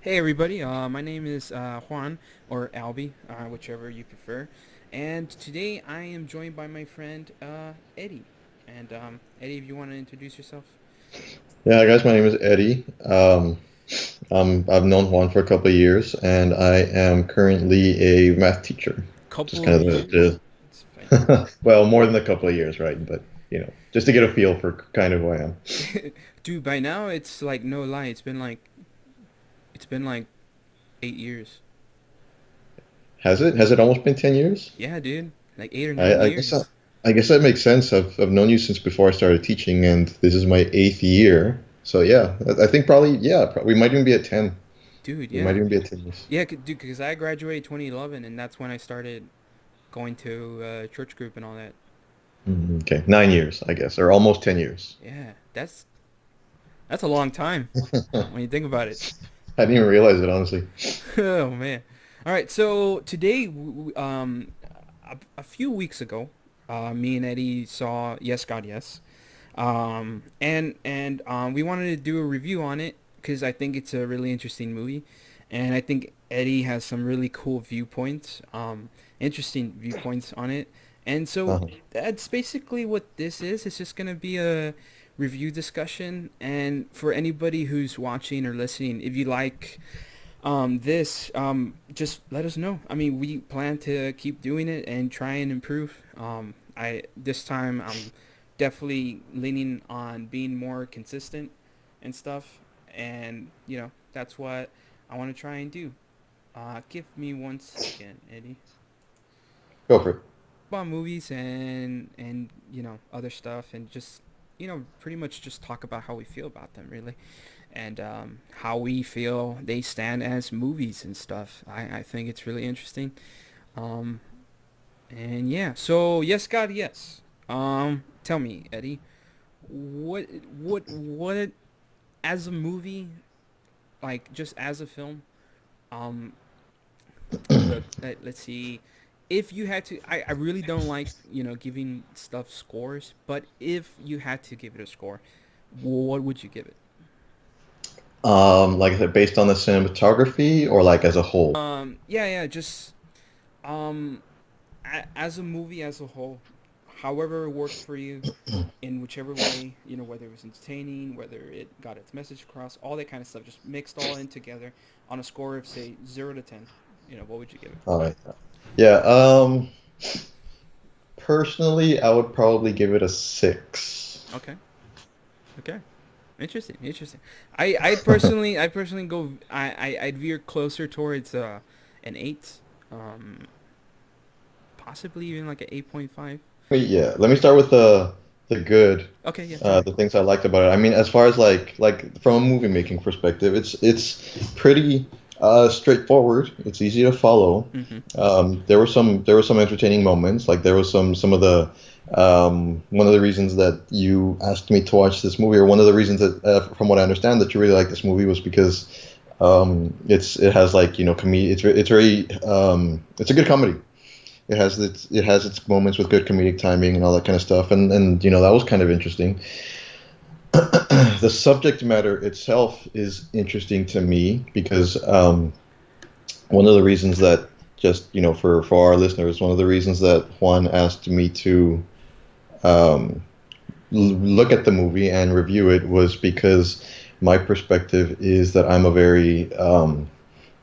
Hey everybody, my name is Juan, or Albie, whichever you prefer. And today I am joined by my friend Eddie. And Eddie, if you want to introduce yourself. Yeah, guys, my name is Eddie. I've known Juan for a couple of years, and I am currently a math teacher. Just Couple of kind of years? It's fine. well, more than a couple of years, right? But just to get a feel for kind of who I am. Dude, by now it's like no lie, it's been like 8 years. Has it? Has it almost been 10 years? Yeah, dude. Like eight or nine I, I guess years. I guess that makes sense. I've known you since before I started teaching, and this is my eighth year. So yeah, I think probably we might even be at 10. Dude, We might yeah. even be at 10 years. Yeah, dude, because I graduated 2011 and that's when I started going to church group and all that. Okay, 9 years, I guess, or almost 10 years. Yeah, that's a long time when you think about it. I didn't even realize it, honestly. Oh man. All right. So today, a few weeks ago, me and Eddie saw Yes God Yes, and we wanted to do a review on it because I think it's a really interesting movie, and I think Eddie has some really cool viewpoints, interesting viewpoints on it, and so Uh-huh. that's basically what this is. It's just gonna be a review discussion, and for anybody who's watching or listening, if you like this, just let us know. I mean, we plan to keep doing it and try and improve. I this time I'm definitely leaning on being more consistent and stuff, and that's what I want to try and do. Give me 1 second, Eddie. Go for it. About movies and other stuff, and just pretty much just talk about how we feel about them, really, and how we feel they stand as movies and stuff. I think it's really interesting. Um, and yeah, so yes, God, yes. Tell me, Eddie, what as a movie, like just as a film. Um, look, let's see. If you had to, I really don't like giving stuff scores, but if you had to give it a score, what would you give it? Like I said, based on the cinematography or like as a whole? Yeah, yeah, just um as a movie as a whole, however it worked for you, in whichever way, whether it was entertaining, whether it got its message across, all that kind of stuff, just mixed all in together on a score of say 0 to 10. What would you give it? All right. Yeah. Personally, I would probably give it a 6. Okay, okay, interesting, interesting. I personally go. I'd veer closer towards an 8, um, possibly even like an 8.5. Yeah. Let me start with the good, Okay, yeah, tell me. the things I liked about it. I mean, as far as like from a movie making perspective, it's pretty straightforward. It's easy to follow. Mm-hmm. There were some entertaining moments. Like there was some of the one of the reasons that you asked me to watch this movie, or one of the reasons that, from what I understand, that you really like this movie was because it has like comedy. It's very it's a good comedy. It has its moments with good comedic timing and all that kind of stuff, and that was kind of interesting. The subject matter itself is interesting to me because one of the reasons that just for our listeners, one of the reasons that Juan asked me to um, look at the movie and review it was because my perspective is that I'm a very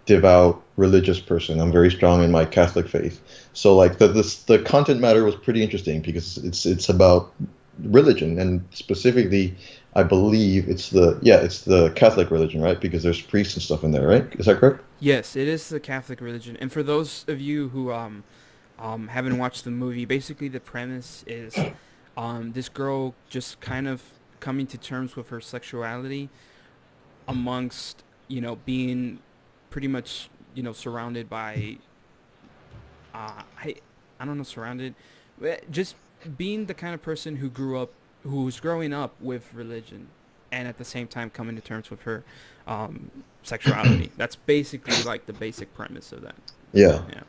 devout religious person. I'm very strong in my Catholic faith. So like the content matter was pretty interesting because it's about religion, and specifically I believe it's the Catholic religion, right? Because there's priests and stuff in there, right? Is that correct? Yes, it is the Catholic religion. And for those of you who haven't watched the movie, basically the premise is this girl just kind of coming to terms with her sexuality amongst, being pretty much, surrounded by I don't know, surrounded, just being the kind of person who's growing up with religion, and at the same time coming to terms with her sexuality. That's basically like the basic premise of that. Yeah. Yeah.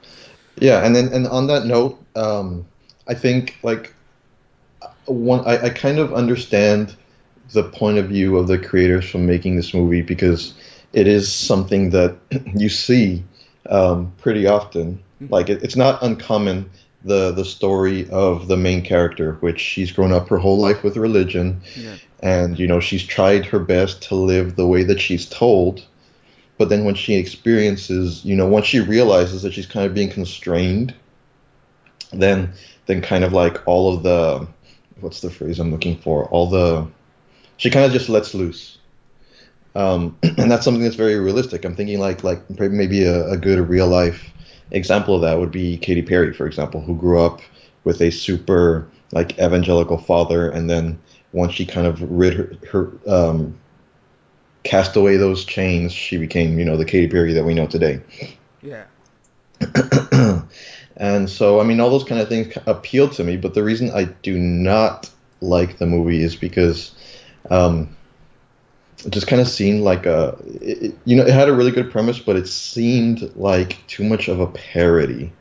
Yeah, and on that note, I think like I kind of understand the point of view of the creators from making this movie because it is something that you see pretty often. Hmm. Like it's not uncommon the story of the main character, which she's grown up her whole life with religion, Yeah. and she's tried her best to live the way that she's told. But then when she experiences, once she realizes that she's kind of being constrained, then kind of like all of the what's the phrase I'm looking for? All the she kind of just lets loose. And that's something that's very realistic. I'm thinking like maybe a good real life example of that would be Katy Perry, for example, who grew up with a super like evangelical father, and then once she kind of rid her cast away those chains, she became the Katy Perry that we know today. Yeah. And so, I mean, all those kind of things appeal to me, but the reason I do not like the movie is because um, it just kind of seemed like it had a really good premise, but it seemed like too much of a parody.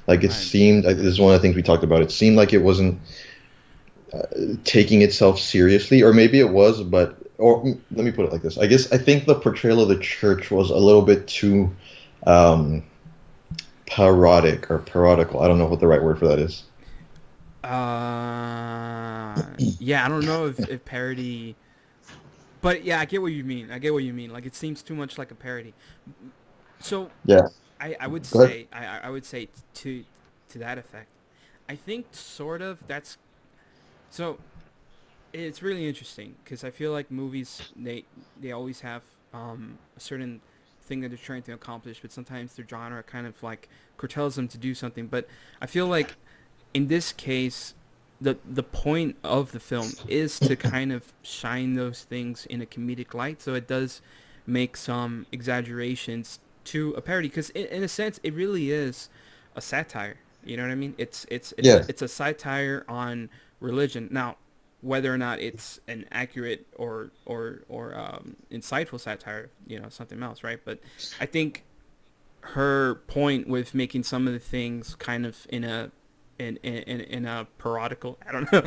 Like it Right. seemed, this is one of the things we talked about. It seemed like it wasn't taking itself seriously, or maybe it was, but, let me put it like this. I think the portrayal of the church was a little bit too um, parodic or parodical. I don't know what the right word for that is. Yeah, I don't know if parody, but yeah, I get what you mean. I get what you mean. Like it seems too much like a parody. So Yeah, I would go ahead. say I would say to that effect. I think sort of that's so it's really interesting because I feel like movies they always have a certain thing that they're trying to accomplish, but sometimes their genre kind of like curtails them to do something. But I feel like in this case, the point of the film is to kind of shine those things in a comedic light, so it does make some exaggerations to a parody because in a sense it really is a satire. You know what I mean? Yeah, It's a satire on religion. Now, whether or not it's an accurate or insightful satire, something else, right? But I think her point with making some of the things kind of in a parodical, I don't know,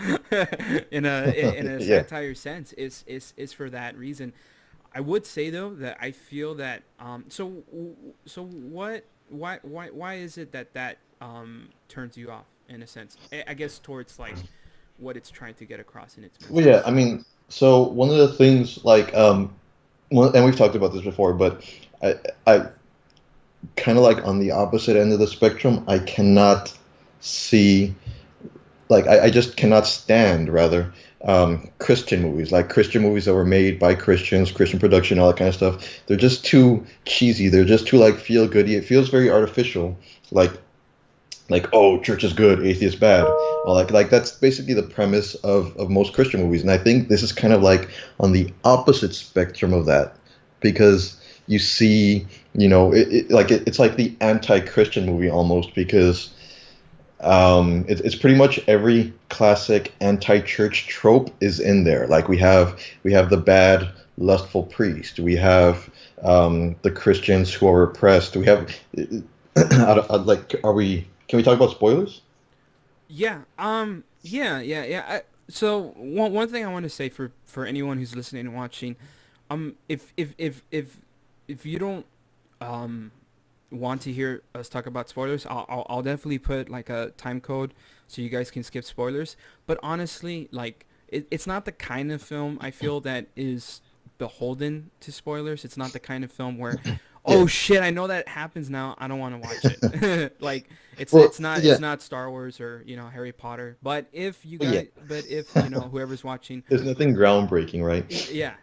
in a yeah. satire sense is for that reason. I would say though that I feel that so what why is it that turns you off in a sense? I guess towards like what it's trying to get across in its Well, yeah. message. I mean, so one of the things, like, and we've talked about this before, but I kind of like on the opposite end of the spectrum. I cannot see, like, I just cannot stand, rather, Christian movies, like Christian movies that were made by Christians, Christian production, all that kind of stuff. They're just too cheesy. They're just too like feel goody. It feels very artificial. Like oh, church is good, atheist bad. Or like that's basically the premise of most Christian movies. And I think this is kind of like on the opposite spectrum of that, because you see, it's like the anti-Christian movie almost, because it's pretty much every classic anti-church trope is in there. Like we have the bad lustful priest. We have the Christians who are oppressed. We have like, are we? Can we talk about spoilers? Yeah. Yeah. So one thing I want to say for anyone who's listening and watching, if you don't um want to hear us talk about spoilers, I'll definitely put like a time code so you guys can skip spoilers. But honestly, like it's not the kind of film I feel that is beholden to spoilers. It's not the kind of film where, oh Yeah. shit, I know that happens now. I don't want to watch it. Like Well, it's yeah. not Star Wars or Harry Potter. Well, yeah. But if whoever's watching, There's nothing groundbreaking, right? yeah.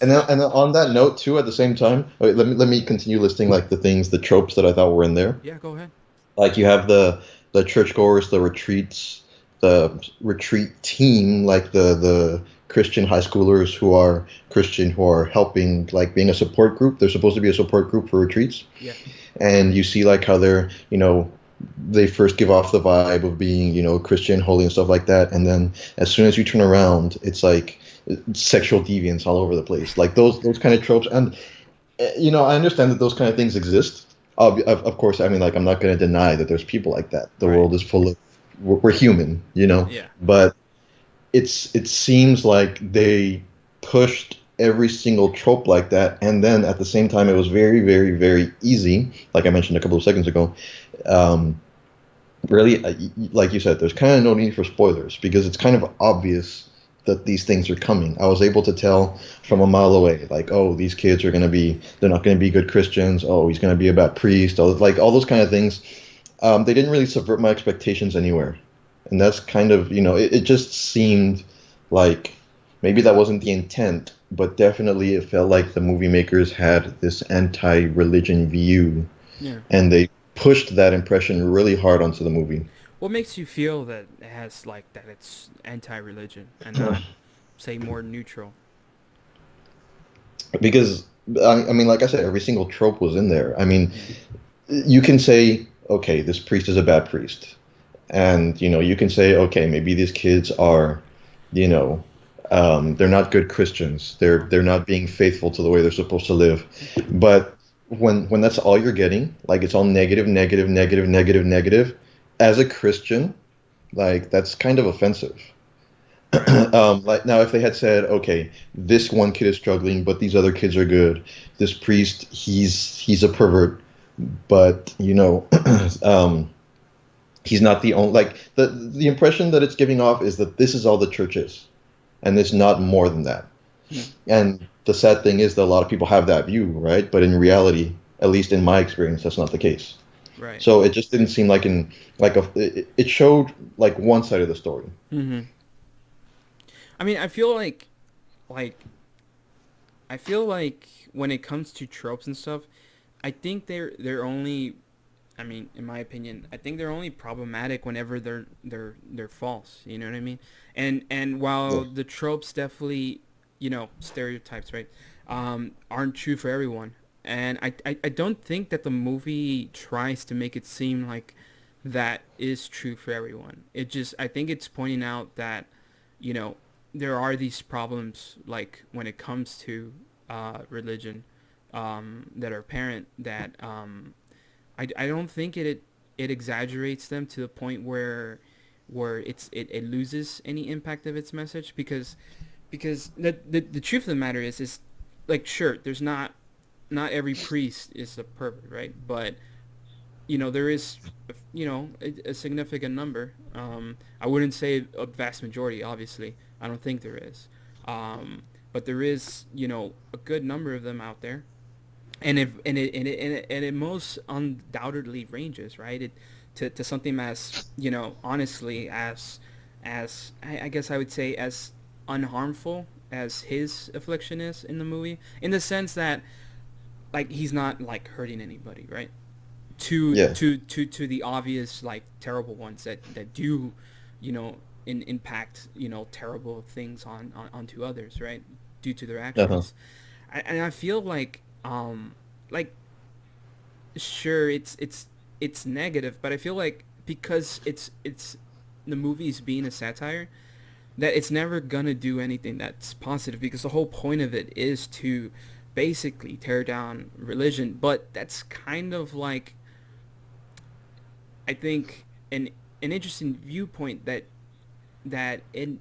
And then on that note too, at the same time, wait, let me continue listing like the things, the tropes that I thought were in there. Yeah, go ahead. Like you have the churchgoers, the retreats, the retreat team, like the Christian high schoolers who are Christian, who are helping, like being a support group. They're supposed to be a support group for retreats, Yeah, and you see like how they first give off the vibe of being Christian, holy, and stuff like that, and then as soon as you turn around, it's like sexual deviance all over the place, like those kind of tropes. And I understand that those kind of things exist. Of course, I mean, like, I'm not going to deny that there's people like that. The right. world is full of, we're human. Yeah. But it seems like they pushed every single trope like that, and then at the same time, it was very, very, very easy. Like I mentioned a couple of seconds ago, um, really, like you said, there's kind of no need for spoilers because it's kind of obvious that these things are coming. I was able to tell from Yeah. a mile away, like, oh, these kids are going to be, they're not going to be good Christians. Oh, he's going to be a bad priest. Like all those kind of things. They didn't really subvert my expectations anywhere. And that's kind of, it just seemed like maybe that wasn't the intent, but definitely it felt like the movie makers had this anti-religion view Yeah. and they pushed that impression really hard onto the movie. What makes you feel that it has like that it's anti-religion and not, say, more neutral? Because I mean, like I said, every single trope was in there. I mean, Yeah. you can say, okay, this priest is a bad priest, and you can say, okay, maybe these kids are, you know, they're not good Christians. Uh-huh. They're not being faithful to the way they're supposed to live. But when that's all you're getting, like it's all negative, negative, negative, negative, negative, as a Christian, like that's kind of offensive. Right. Like now, if they had said, okay, this one kid is struggling, but these other kids are good. This priest, he's a pervert, but he's not the only. Like the impression that it's giving off is that this is all the church is, and it's not more than that. Yeah. And the sad thing is that a lot of people have that view, right? But in reality, at least in my experience, that's not the case. Right. So it just didn't seem like it showed like one side of the story. Mm-hmm. I mean, like, I feel like when it comes to tropes and stuff, I think they're only. I mean, in my opinion, I think they're only problematic whenever they're false. You know what I mean? And Yeah. while the tropes definitely, stereotypes, right, aren't true for everyone. And I don't think that the movie tries to make it seem like that is true for everyone. I think it's pointing out that, you know, there are these problems like when it comes to religion, that are apparent that, I don't think it exaggerates them to the point where it loses any impact of its message, because the truth of the matter is like, sure, there's not every priest is a pervert, right? But there is, a significant number. I wouldn't say a vast majority, obviously. I don't think there is. But there is, a good number of them out there. And it most undoubtedly ranges, right? To something as, honestly, as I guess I would say, as unharmful as his affliction is in the movie, in the sense that, like, he's not like hurting anybody, right? Yeah. To the obvious, like, terrible ones that do, impact, terrible things onto others, right, due to their Uh-huh. actions. And I feel like, sure, it's negative, but I feel like because it's the movie's being a satire, that it's never gonna do anything that's positive, because the whole point of it is to basically tear down religion. But that's kind of like, I think, an interesting viewpoint, that in,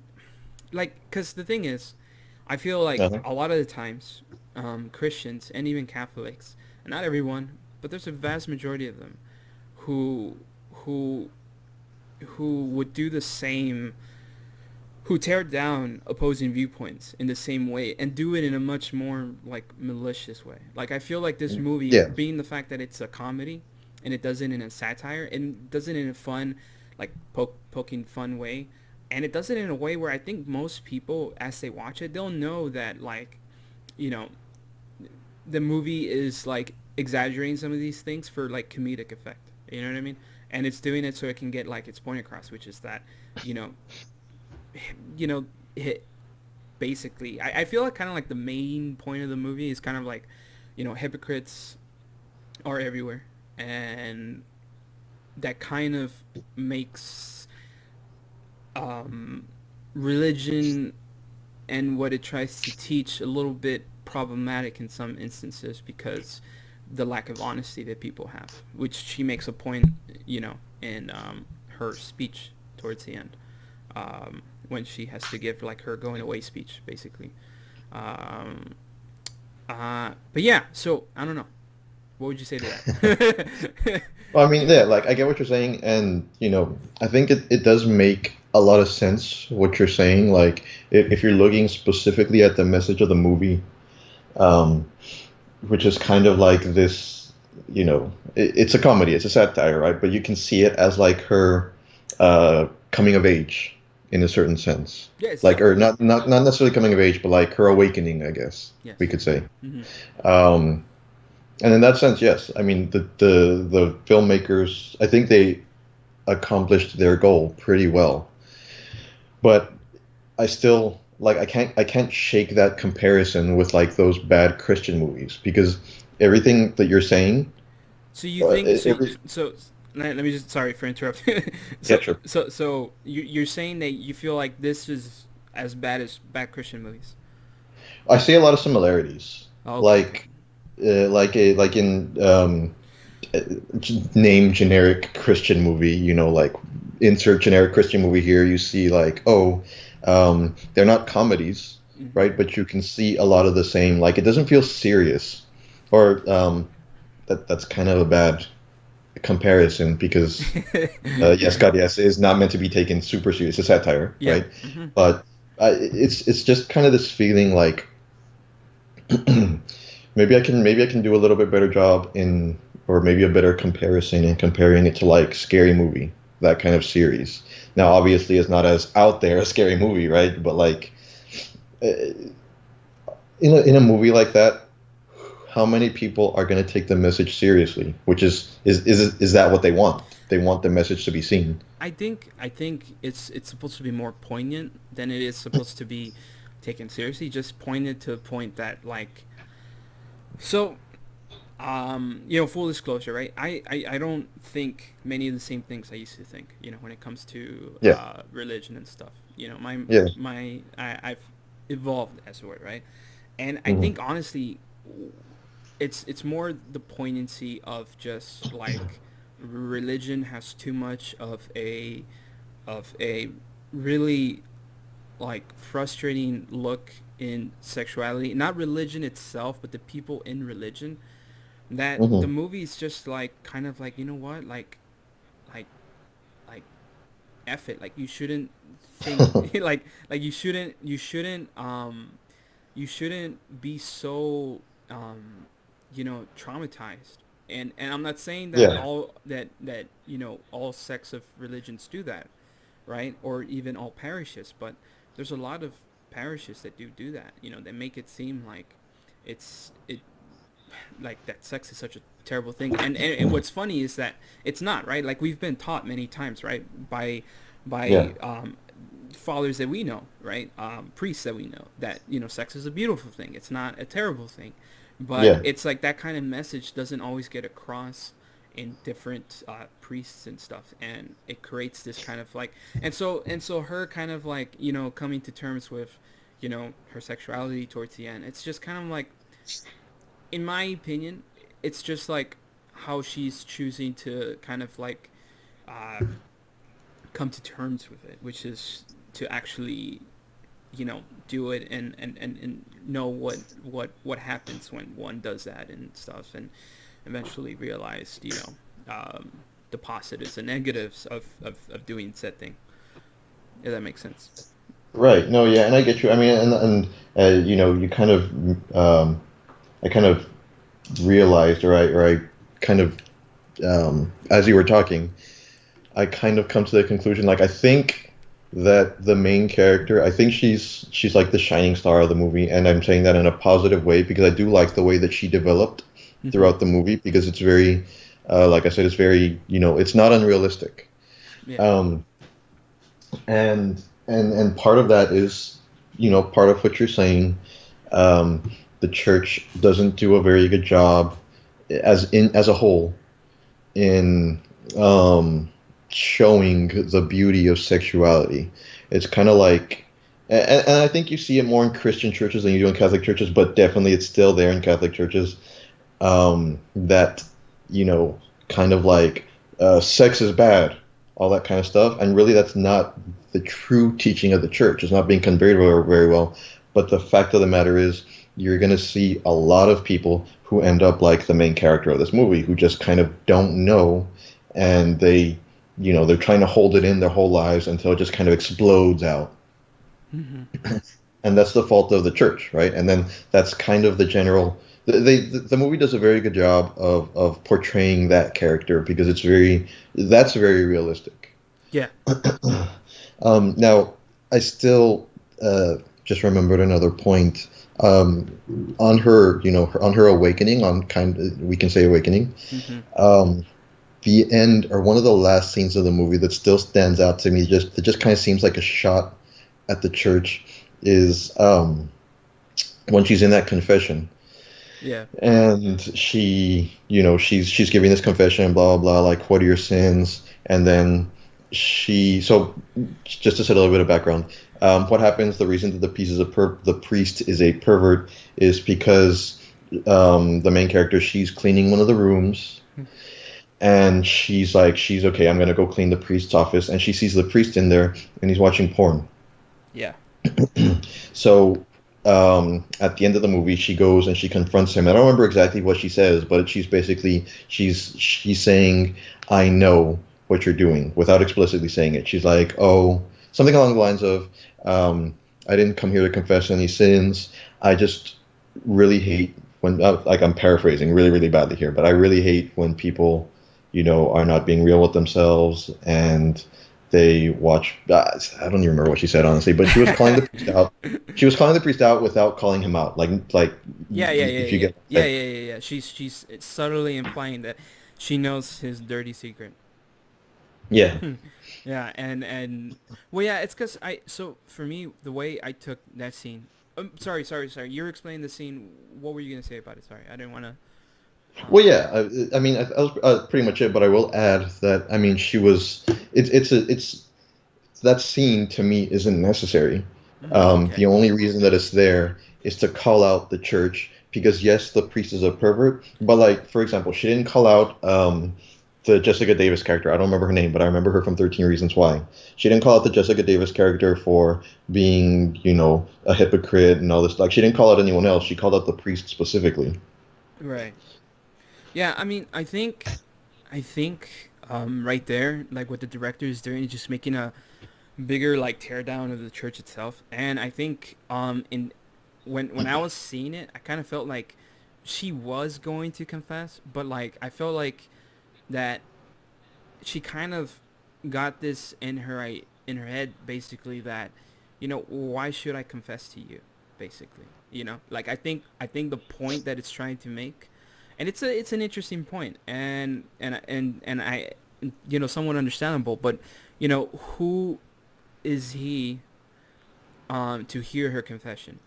like, because the thing is, I feel like Uh-huh. a lot of the times, Christians and even Catholics, and not everyone, but there's a vast majority of them who who who would do the same, who tear down opposing viewpoints in the same way, and do it in a much more, like, malicious way. Like, I feel like this movie, Yeah. being the fact that it's a comedy and it does it in a satire and does it in a fun, like, poking fun way, and it does it in a way where I think most people, as they watch it, they'll know that, like, you know the movie is, like, exaggerating some of these things for, like, comedic effect. You know what I mean? And it's doing it so it can get, like, its point across, which is that, you know you know hit, basically, I feel like, kind of like, the main point of the movie is kind of like, hypocrites are everywhere, and that kind of makes, um, religion and what it tries to teach a little bit problematic in some instances, because the lack of honesty that people have, which she makes a point, in, her speech towards the end, when she has to give, like, her going away speech, basically. Um, but yeah, so I don't know. What would you say to that? Well, I mean, yeah, like I get what you're saying, and I think it does make a lot of sense what you're saying. Like, if you're looking specifically at the message of the movie, um, which is kind of like this, it's a comedy, it's a satire, right? But you can see it as like her coming of age in a certain sense, Yeah, it's like, or definitely. not necessarily coming of age, but like her awakening, I guess we Yes. could say. Hmm. Um, and in that sense, yes, I mean the filmmakers, I think they accomplished their goal pretty well, but I still like I can't shake that comparison with like those bad Christian movies because everything that you're saying, So you think so? every So let me just sorry for interrupting. yeah, so sure. you're saying that you feel like this is as bad as bad Christian movies? I see a lot of similarities, Okay, okay. like like in uh, name generic Christian movie, like insert generic Christian movie here. You see like, oh, they're not comedies, Hmm. right? But you can see a lot of the same. Like it doesn't feel serious, or that's kind of a bad comparison because yes, God, yes, is not meant to be taken super serious. It's a satire, Yeah. right? Hmm. But it's just kind of this feeling like maybe I can do a little bit better job in or maybe a better comparison in comparing it to like Scary Movie, that kind of series. Now, obviously, it's not as out there as Scary Movie, right? But like uh, in a movie like that, how many people are going to take the message seriously? Which is that what they want? They want the message to be seen. I think it's supposed to be more poignant than it is supposed to be taken seriously. Just pointed to a point that like so full disclosure, right? I don't think many of the same things I used to think, when it comes to Yeah, religion and stuff. My yeah, I've evolved as a word, right? And I hmm think honestly, it's more the poignancy of just like religion has too much of a really like frustrating look in sexuality, not religion itself, but the people in religion, that the hmm movie is just like kind of like, you know what, like like F it, like you shouldn't think like you shouldn't be so traumatized. And I'm not saying that yeah, all that all sects of religions do that, right? Or even all parishes, but there's a lot of parishes that do that, that make it seem like it like that sex is such a terrible thing. And what's funny is that it's not, right? Like we've been taught many times, right, yeah, by fathers that we know, right, priests that we know, that sex is a beautiful thing. It's not a terrible thing. But yeah, it's like that kind of message doesn't always get across in different priests and stuff, and it creates this kind of like, and so her kind of like coming to terms with her sexuality towards the end. It's just kind of like, in my opinion, it's just like how she's choosing to kind of like uh, come to terms with it, which is to actually do it and know what happens when one does that and stuff, and eventually realize the positives and negatives of doing said thing, if that makes sense. right. No, yeah, and I get you. I mean, and you kind of I kind of realized, or I kind of as you were talking, I kind of come to the conclusion, like I think that the main character, I think she's like the shining star of the movie, and I'm saying that in a positive way because I do like the way that she developed Mm-hmm. throughout the movie because it's very, like I said, it's very, it's not unrealistic. Yeah. Um, and part of that is, part of what you're saying. The church doesn't do a very good job as a whole in um, showing the beauty of sexuality. It's kind of like, and I think you see it more in Christian churches than you do in Catholic churches, but definitely it's still there in Catholic churches. That you know, kind of like sex is bad, all that kind of stuff, and really that's not the true teaching of the church. It's not being conveyed very, very well. But the fact of the matter is, you're going to see a lot of people who end up like the main character of this movie, who just kind of don't know, and they're trying to hold it in their whole lives until it just kind of explodes out. Hmm. And that's the fault of the church, right? And then that's kind of the general. The movie does a very good job of portraying that character because that's very realistic. Yeah. Now, I still just remembered another point on her, on her awakening, on we can say awakening. Hmm. Um, the end or one of the last scenes of the movie that still stands out to me, just it just kind of seems like a shot at the church, is when she's in that confession Yeah. and she's giving this confession, blah blah blah, like what are your sins, and then so just to set a little bit of background, what happens, the reason that the priest is a pervert is because the main character, she's cleaning one of the rooms, and she's okay, I'm gonna go clean the priest's office, and she sees the priest in there and he's watching porn. Yeah. So at the end of the movie, she goes and she confronts him. I don't remember exactly what she says, but she's saying, "I know what you're doing," without explicitly saying it. She's like, "Oh, something along the lines of, I didn't come here to confess any sins. I just really hate when, like I'm paraphrasing really, really badly here, but I really hate when people, are not being real with themselves and." They watch. I don't even remember what she said honestly, but she was calling the priest out. She was calling the priest out without calling him out. Like Yeah, yeah, yeah, if you yeah, get what yeah, I'm saying. yeah, yeah, yeah. She's subtly implying that she knows his dirty secret. Yeah. Yeah, and well, yeah, it's because so for me the way I took that scene. Sorry. You're explaining the scene. What were you gonna say about it? Sorry, I didn't want to. Well, Um. yeah. I mean, that was pretty much it. But I will add that I mean, she was. It's that scene to me isn't necessary. Okay. The only reason that it's there is to call out the church because yes, the priest is a pervert, but like for example, she didn't call out the Jessica Davis character. I don't remember her name, but I remember her from 13 Reasons Why. She didn't call out the Jessica Davis character for being, a hypocrite and all this. Like she didn't call out anyone else. She called out the priest specifically. Right. Yeah. I mean, I think right there, like what the director is doing, is just making a bigger like teardown of the church itself. And I think in when I was seeing it, I kind of felt like she was going to confess, but like I felt like that she kind of got this in her head basically that why should I confess to you basically, like I think the point that it's trying to make, and it's an interesting point, and I somewhat understandable, but who is he to hear her confession?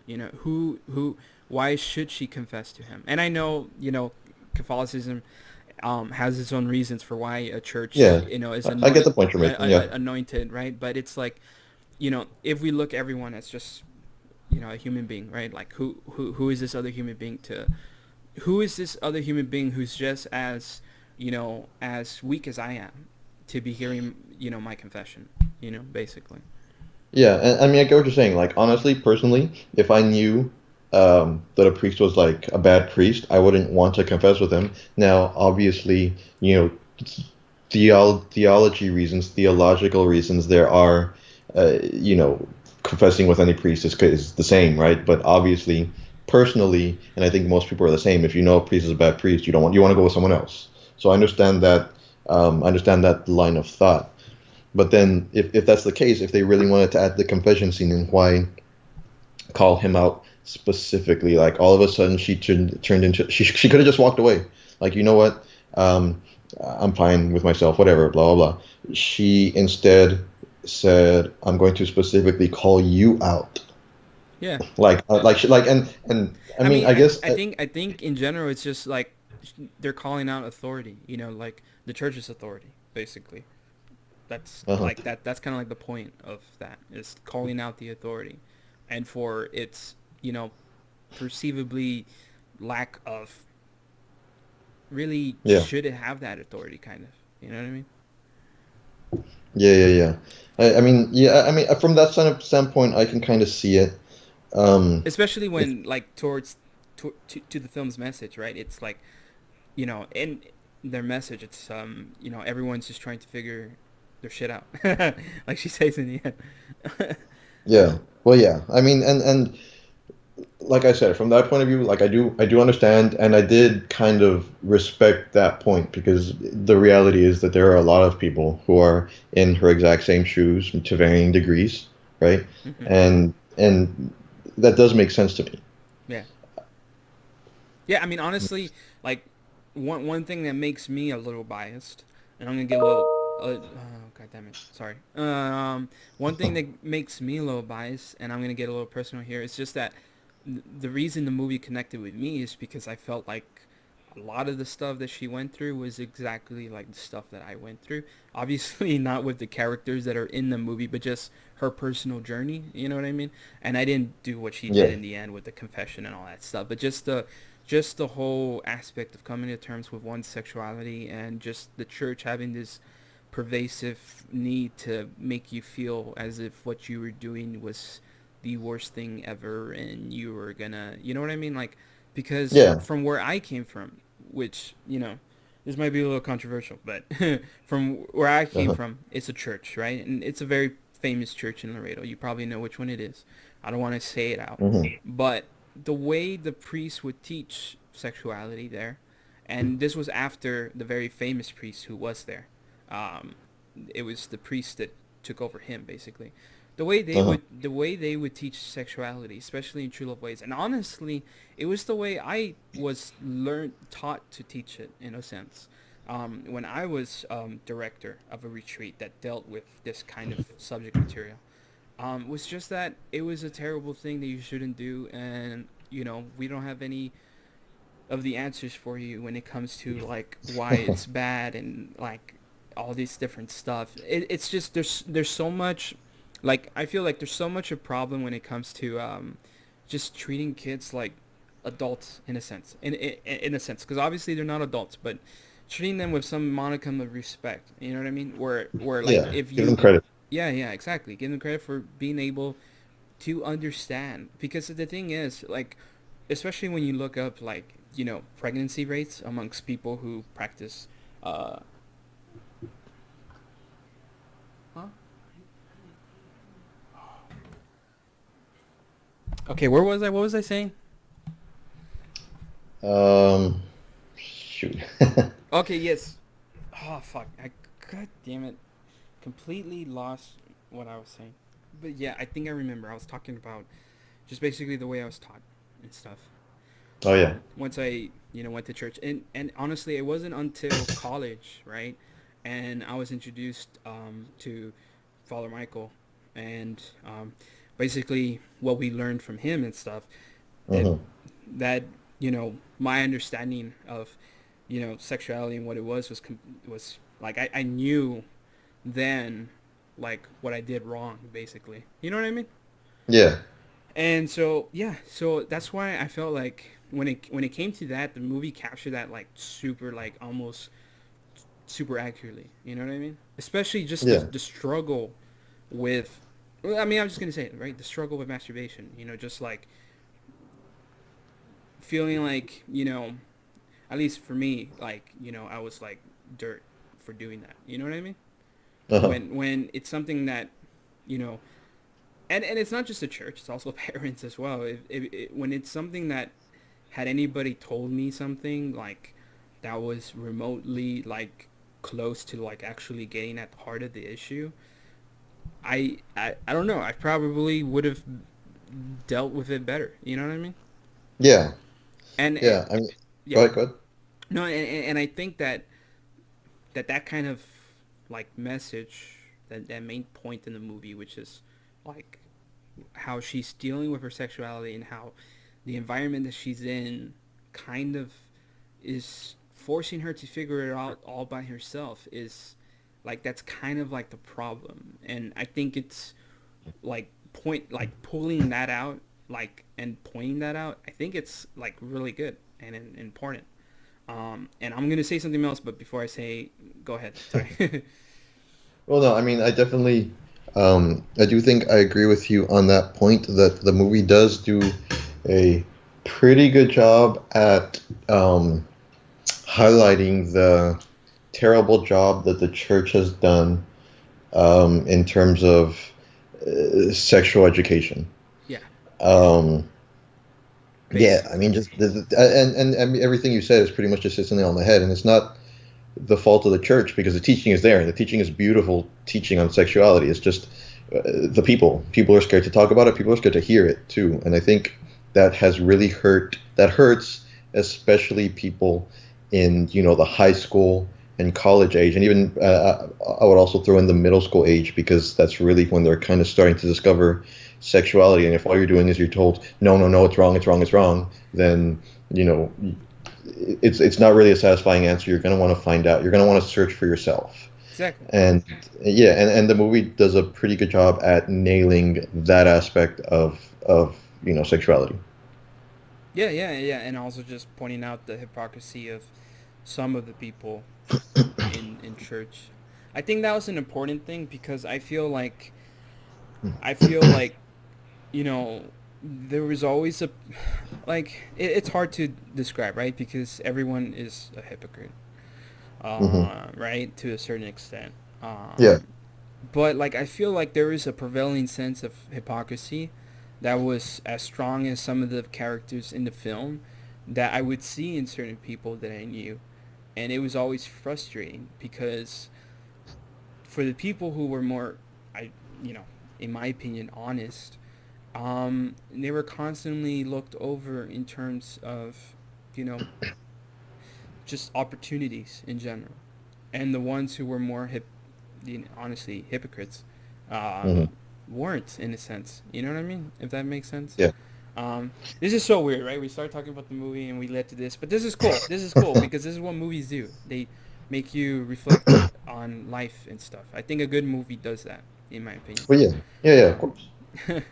Who why should she confess to him? And I know Catholicism has its own reasons for why a church Yeah, is I get the point you're making. Yeah, anointed, right? But it's like if we look everyone as just a human being, right? Like who is this other human being to who is this other human being who's just as as weak as I am to be hearing my confession, basically. yeah, and I mean, I get what you're saying. Like, honestly, personally, if I knew that a priest was like a bad priest, I wouldn't want to confess with him. Now, obviously, theology reasons, theological reasons, there are, confessing with any priest is the same, right? But obviously, personally, and I think most people are the same. If you know a priest is a bad priest, you want to go with someone else. So I understand that line of thought. But then, if that's the case, if they really wanted to add the confession scene, and why call him out specifically? Like all of a sudden, she turned into she could have just walked away. Like you know what, I'm fine with myself. Whatever, blah blah blah. She instead said, "I'm going to specifically call you out." Yeah. And I I mean, mean, I guess I think in general it's just like they're calling out authority, like the church's authority, basically. That's uh-huh. like that's kind of like the point of that is calling out the authority, and for its perceivably lack of really Yeah, should it have that authority, kind of. You know what I mean? yeah. I mean, yeah. I mean, from that standpoint, I can kind of see it. Especially If when like towards to the film's message, right? It's like, in their message, it's everyone's just trying to figure their shit out, like she says in the end. yeah, well, yeah. I mean, and like I said, from that point of view, like I do understand, and I did kind of respect that point because the reality is that there are a lot of people who are in her exact same shoes to varying degrees, right? Hmm. And that does make sense to me. Yeah. Yeah, I mean, honestly, like one thing that makes me a little biased, and I'm gonna get a little. Oh, God damn it! Sorry. One thing that makes me a little biased, and I'm gonna get a little personal here, is just that the reason the movie connected with me is because I felt like a lot of the stuff that she went through was exactly like the stuff that I went through. Obviously, not with the characters that are in the movie, but just her personal journey. You know what I mean? And I didn't do what she did Yeah. in the end with the confession and all that stuff, but just the whole aspect of coming to terms with one's sexuality, and just the church having this pervasive need to make you feel as if what you were doing was the worst thing ever, and you were gonna, you know what I mean? Like, because Yeah. from where I came from, which, this might be a little controversial, but from where I came Uh-huh. from, it's a church, right? And it's a very famous church in Laredo. You probably know which one it is. I don't want to say it out, Hmm. but the way the priest would teach sexuality there, and this was after the very famous priest who was there. Um, it was the priest that took over him, basically. Uh-huh. The way they would teach sexuality, especially in True Love Ways, and honestly, it was the way I was learned taught to teach it in a sense. When I was director of a retreat that dealt with this kind of subject material, was just that it was a terrible thing that you shouldn't do, and we don't have any of the answers for you when it comes to like why it's bad and like all these different stuff. It's just there's so much, like I feel like there's so much a problem when it comes to just treating kids like adults in a sense, in a sense, because obviously they're not adults, but treating them with some monicum of respect. You know what I mean? Where like Yeah. if Give them you, credit. yeah, exactly, give them credit for being able to understand, because the thing is like, especially when you look up like pregnancy rates amongst people who practice uh huh? Okay, where was I, what was I saying? Shoot. Okay, yes. Oh fuck, I, god damn it, completely lost what I was saying. But yeah, I think I remember. I was talking about just basically the way I was taught and stuff. Oh yeah. Once I went to church, and honestly, it wasn't until college, right? And I was introduced to Father Michael, and basically what we learned from him and stuff. That Uh-huh. that my understanding of sexuality and what it was like I knew then like what I did wrong, basically. You know what I mean? Yeah. And so yeah, so that's why I felt like when it came to that, the movie captured that like super, like almost super accurately. You know what I mean? Especially just Yeah. the struggle with. Well, I mean, I'm just gonna say it, right? The struggle with masturbation. Just like feeling like at least for me, like I was like dirt for doing that. You know what I mean? Uh-huh. When it's something that you know and it's not just the church, it's also parents as well. When it's something that, had anybody told me something like that was remotely like close to like actually getting at the heart of the issue, I don't know, I probably would have dealt with it better. You know what I mean? Yeah. And Yeah. I mean, yeah, go ahead, go ahead. no, and I think that kind of like message, that main point in the movie, which is like how she's dealing with her sexuality, and how the environment that she's in kind of is forcing her to figure it out all by herself, is like that's kind of like the problem. And I think it's like pulling that out, like, and pointing that out, I think it's like really good and important. And I'm gonna say something else, but before I say, go ahead, sorry. Well, no, I mean, I definitely. I do think I agree with you on that point that the movie does do a pretty good job at highlighting the terrible job that the church has done in terms of sexual education. Yeah, Um, yeah, I mean, basically. just and everything you said is pretty much just hits the nail on the head, and it's not the fault of the church because the teaching is there and the teaching is beautiful teaching on sexuality. It's just the people are scared to talk about it. People are scared to hear it too, and I think that has really hurt. That hurts, especially people in the high school and college age, and even I would also throw in the middle school age because that's really when they're kind of starting to discover sexuality. And if all you're doing is you're told no, no, no, it's wrong, it's wrong, it's wrong, then you know it's not really a satisfying answer. You're going to want to find out. You're going to want to search for yourself. Exactly. And yeah, and the movie does a pretty good job at nailing that aspect of sexuality. Yeah, yeah, yeah, and also just pointing out the hypocrisy of some of the people in church. I think that was an important thing because I feel like you know there was always a it's hard to describe, right? Because everyone is a hypocrite, Hmm. right, to a certain extent. Yeah. But like I feel like there is a prevailing sense of hypocrisy that was as strong as some of the characters in the film that I would see in certain people that I knew, and it was always frustrating because for the people who were more, I you know, in my opinion, honest, they were constantly looked over in terms of, you know, just opportunities in general, and the ones who were more honestly hypocrites, Hmm. weren't in a sense. You know what I mean? If that makes sense. Yeah. This is so weird, right? We started talking about the movie and we led to this, but this is cool. This is cool because this is what movies do. They make you reflect on life and stuff. I think a good movie does that, in my opinion. But yeah, yeah, yeah, of Um, course.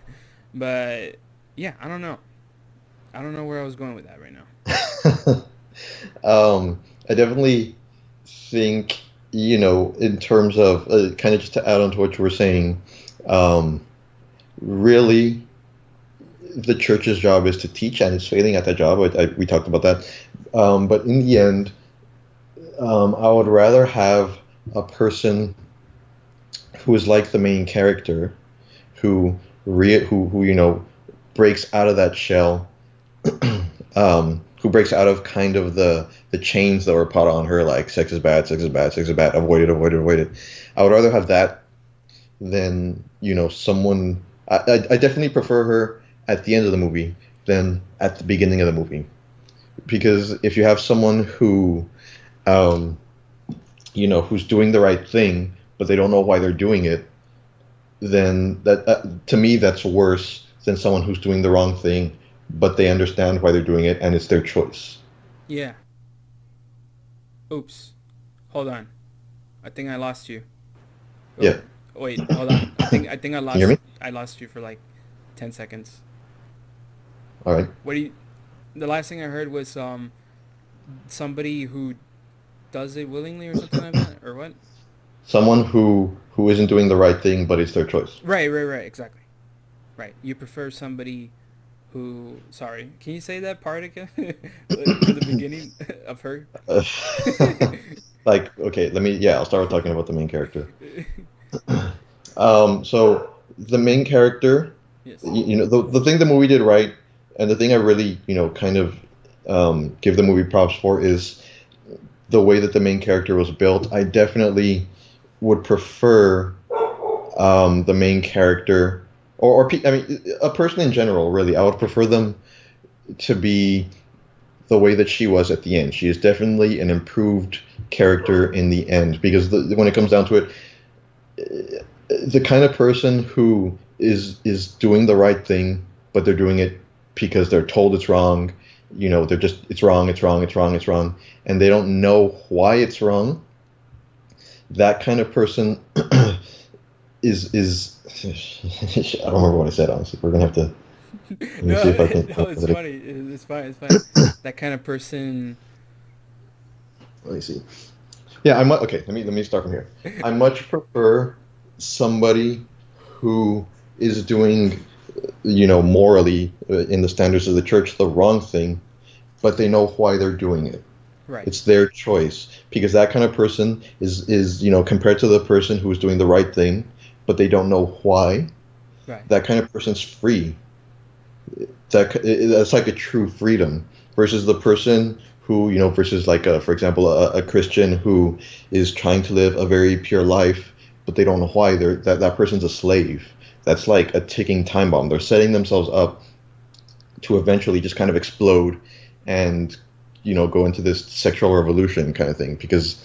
but yeah, I don't know. I don't know where I was going with that right now. I definitely think, in terms of kind of just to add on to what you were saying, um, really the church's job is to teach and it's failing at that job. We talked about that. But in the end, I would rather have a person who is like the main character, who who breaks out of that shell, who breaks out of kind of the chains that were put on her, like sex is bad, sex is bad, sex is bad, avoid it, avoid it, avoid it. I would rather have that than someone. I definitely prefer her at the end of the movie than at the beginning of the movie because if you have someone who um, who's doing the right thing, but they don't know why they're doing it, then that to me that's worse than someone who's doing the wrong thing, but they understand why they're doing it and it's their choice. Yeah. Oops. Hold on. I think I lost you. Oh, Yeah. wait. Hold on. I think Can you hear me? I lost you for like 10 seconds. All right. What do you? The last thing I heard was somebody who does it willingly or something like that, or what? Someone who isn't doing the right thing, but it's their choice. Right, right, right. Exactly. Right. You prefer somebody who. Sorry. Can you say that part again for the beginning of her? Uh, like, okay, I'll start with talking about the main character. So the main character, Yes. the thing the movie did right, and the thing I really, kind of give the movie props for is the way that the main character was built. I definitely would prefer the main character, I mean, a person in general, really. I would prefer them to be the way that she was at the end. She is definitely an improved character in the end because when it comes down to it, the kind of person who is doing the right thing, but they're doing it because they're told it's wrong. They're just it's wrong, it's wrong, it's wrong, it's wrong, and they don't know why it's wrong. That kind of person is I don't remember what I said honestly. We're gonna have to let me see No, if I can. no, it's funny. It's fine. It's fine. That kind of person. Let me see. Yeah, okay. Let me start from here. I much prefer somebody who is doing, morally, in the standards of the church, the wrong thing, but they know why they're doing it. Right. It's their choice because that kind of person is compared to the person who's doing the right thing, but they don't know why. Right. That kind of person's free. That's like a true freedom versus the person who versus like for example a Christian who is trying to live a very pure life, but they don't know why. That person's a slave. That's like a ticking time bomb. They're setting themselves up to eventually just kind of explode and go into this sexual revolution kind of thing because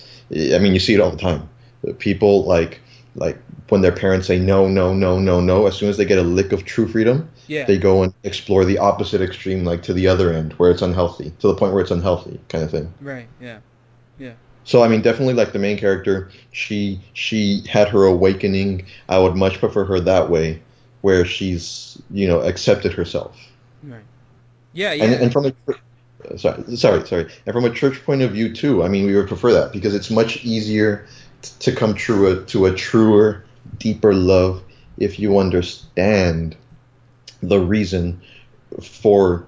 I mean you see it all the time. People like when their parents say no, no, no, no, no, as soon as they get a lick of true freedom, Yeah. they go and explore the opposite extreme, like to the other end where it's unhealthy, to the point where it's unhealthy kind of thing. Right. Yeah. Yeah. So I mean definitely like the main character, she had her awakening. I would much prefer her that way, where she's accepted herself. Right. Yeah. And Yeah. from a sorry. And from a church point of view too, I mean, we would prefer that because it's much easier to come true to a truer, deeper love if you understand the reason for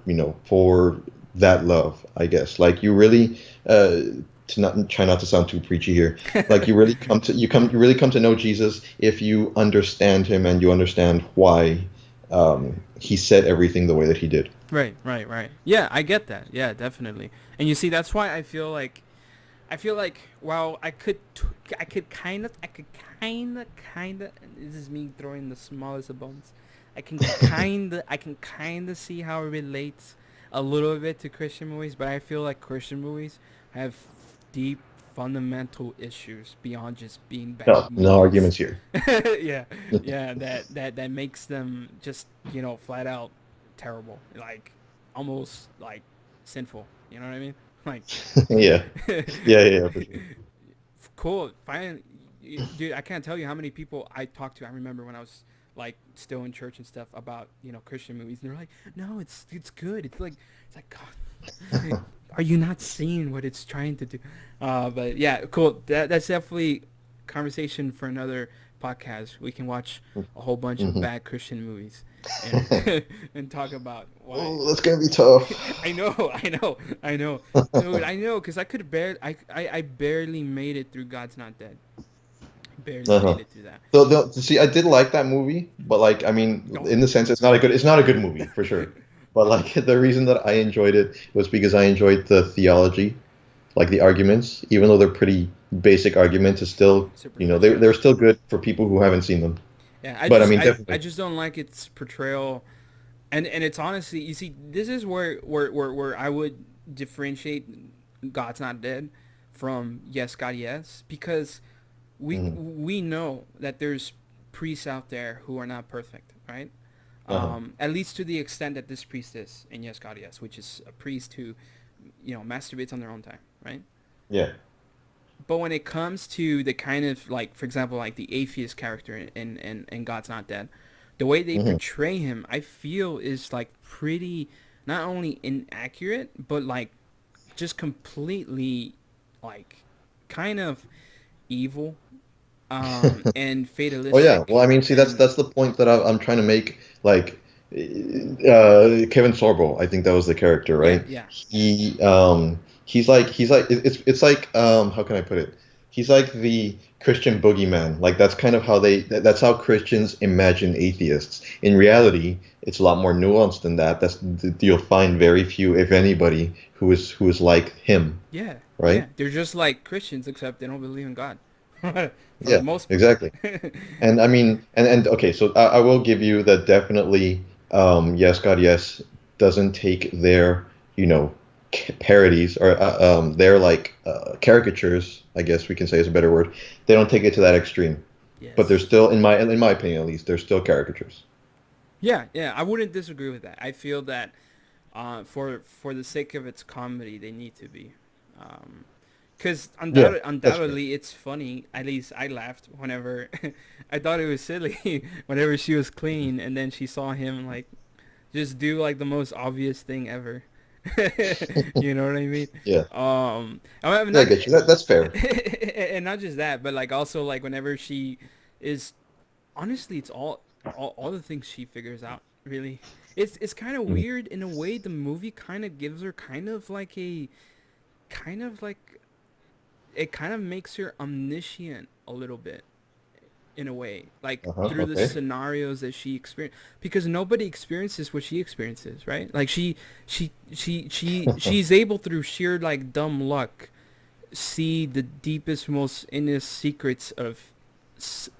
that love. I guess like you really to not try not to sound too preachy here. Like you really come to know Jesus if you understand him and you understand why he said everything the way that he did. Right. Right. Right. Yeah. I get that. Yeah. Definitely. And you see, that's why I feel like while I could kind of this is me throwing the smallest of bones. I can kind of see how it relates a little bit to Christian movies, but I feel like Christian movies have deep fundamental issues beyond just being bad No, no movies. arguments here. Yeah, yeah, that makes them just, flat out terrible, like almost like sinful. You know what I mean? Like Yeah. Yeah, for sure. cool. Fine, dude. I can't tell you how many people I talked to. I remember when I was like still in church and stuff about Christian movies, and they're like, "No, it's good. It's like God, are you not seeing what it's trying to do?" But yeah, cool. That's definitely conversation for another podcast. We can watch a whole bunch of Hmm. bad Christian movies and and talk about why. Oh, that's gonna be tough. I know, dude. I know, cause I barely made it through God's Not Dead. Barely made Uh-huh. it through that. See, I did like that movie, but like, I mean, Oh, in the sense, it's not a good movie for sure. But like, the reason that I enjoyed it was because I enjoyed the theology, like the arguments, even though they're pretty basic arguments, it's still, superficial. they're still good for people who haven't seen them. Yeah, But I mean, I definitely. just don't like its portrayal, and it's honestly, you see, this is where I would differentiate God's Not Dead from Yes God Yes, because Hmm. we know that there's priests out there who are not perfect, right? Uh-huh. At least to the extent that this priest is in Yes God Yes, which is a priest who masturbates on their own time, right? Yeah. But when it comes to the kind of, like, for example, like the atheist character in God's Not Dead, the way they Hmm. portray him, I feel is like pretty not only inaccurate, but like just completely like kind of evil, and Oh yeah. Well, fatalistic, I mean, see, and that's the point that I'm trying to make. Like, Kevin Sorbo, I think that was the character, yeah, right? yeah, He's like it's like how can I put it? He's like the Christian boogeyman. Like that's how Christians imagine atheists. In reality, it's a lot more nuanced than that. You'll find very few, if anybody, who is like him, yeah, right? yeah. They're just like Christians, except they don't believe in God, for the Yeah, most part. exactly. And I mean, and okay, so I will give you that definitely, Yes God Yes doesn't take their, you know, parodies or their like caricatures, I guess we can say is a better word. They don't take it to that extreme, but they're Yes. still, in my opinion at least, they're still caricatures. Yeah, yeah, I wouldn't disagree with that. I feel that for the sake of its comedy, they need to be. Because Yeah, that's fair. undoubtedly, it's funny. At least I laughed whenever I thought it was silly whenever she was cleaning and then she saw him like just do like the most obvious thing ever. You know what I mean? Yeah, I'm yeah, I not, get you. That's fair. and not just that, but like also like whenever she is honestly, it's all. all the things she figures out. Really, it's kind of Mm. weird in a way. The movie kind of gives her kind of like it kind of makes her omniscient a little bit in a way, like Uh-huh. through the Okay. scenarios that she experienced, because nobody experiences what she experiences, right? Like she's able through sheer like dumb luck see the deepest, most inner secrets of